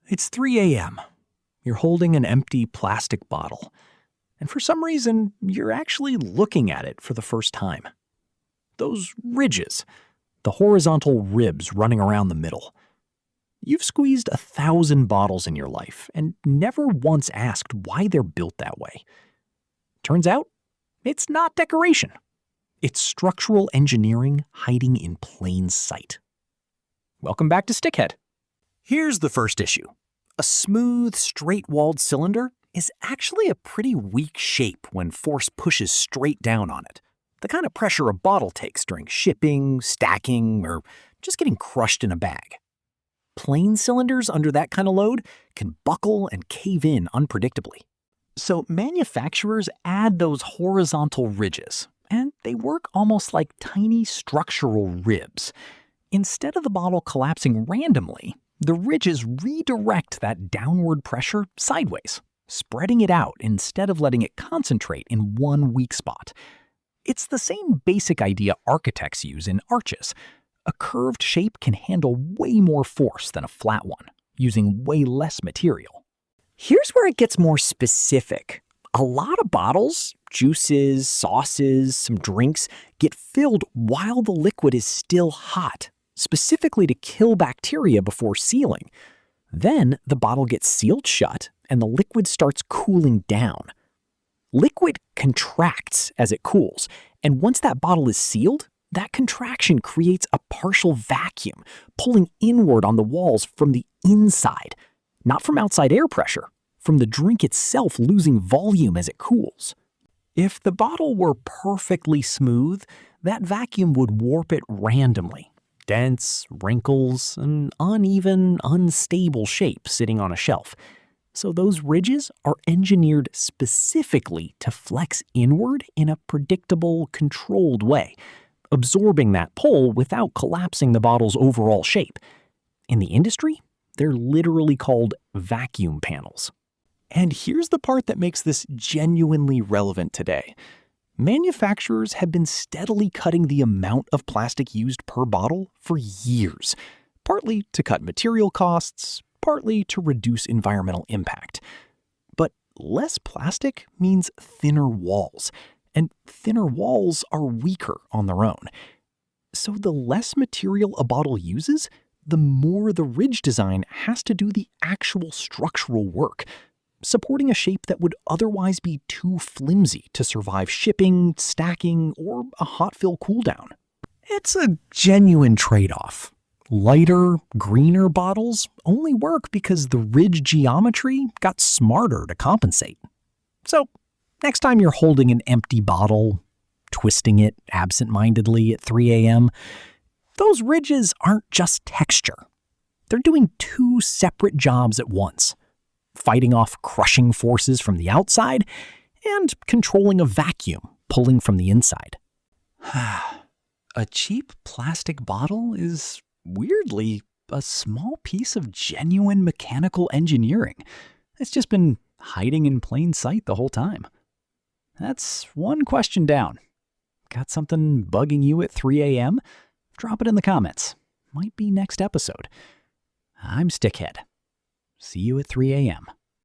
It's 3 a.m. You're holding an empty plastic bottle, and for some reason, you're actually looking at it for the first time. Those ridges, the horizontal ribs running around the middle. You've squeezed 1,000 bottles in your life and never once asked why they're built that way. Turns out, it's not decoration. It's structural engineering hiding in plain sight. Welcome back to StickHead. Here's the first issue. A smooth, straight-walled cylinder is actually a pretty weak shape when force pushes straight down on it. The kind of pressure a bottle takes during shipping, stacking, or just getting crushed in a bag. Plain cylinders under that kind of load can buckle and cave in unpredictably. So manufacturers add those horizontal ridges, and they work almost like tiny structural ribs. Instead of the bottle collapsing randomly, the ridges redirect that downward pressure sideways, spreading it out instead of letting it concentrate in one weak spot. It's the same basic idea architects use in arches. A curved shape can handle way more force than a flat one, using way less material. Here's where it gets more specific. A lot of bottles, juices, sauces, some drinks, get filled while the liquid is still hot, specifically to kill bacteria before sealing. Then the bottle gets sealed shut and the liquid starts cooling down. Liquid contracts as it cools, and once that bottle is sealed, that contraction creates a partial vacuum, pulling inward on the walls from the inside, not from outside air pressure, from the drink itself losing volume as it cools. If the bottle were perfectly smooth, that vacuum would warp it randomly. Dents, wrinkles, an uneven, unstable shape sitting on a shelf. So those ridges are engineered specifically to flex inward in a predictable, controlled way, absorbing that pull without collapsing the bottle's overall shape. In the industry, they're literally called vacuum panels. And here's the part that makes this genuinely relevant today. Manufacturers have been steadily cutting the amount of plastic used per bottle for years, partly to cut material costs, partly to reduce environmental impact. But less plastic means thinner walls, and thinner walls are weaker on their own. So the less material a bottle uses, the more the ridge design has to do the actual structural work, supporting a shape that would otherwise be too flimsy to survive shipping, stacking, or a hot fill cooldown. It's a genuine trade-off. Lighter, greener bottles only work because the ridge geometry got smarter to compensate. So, next time you're holding an empty bottle, twisting it absent-mindedly at 3 a.m., those ridges aren't just texture. They're doing two separate jobs at once, fighting off crushing forces from the outside and controlling a vacuum pulling from the inside. A cheap plastic bottle is, weirdly, a small piece of genuine mechanical engineering. It's just been hiding in plain sight the whole time. That's one question down. Got something bugging you at 3 a.m.? Drop it in the comments. Might be next episode. I'm StickHead. See you at 3 a.m.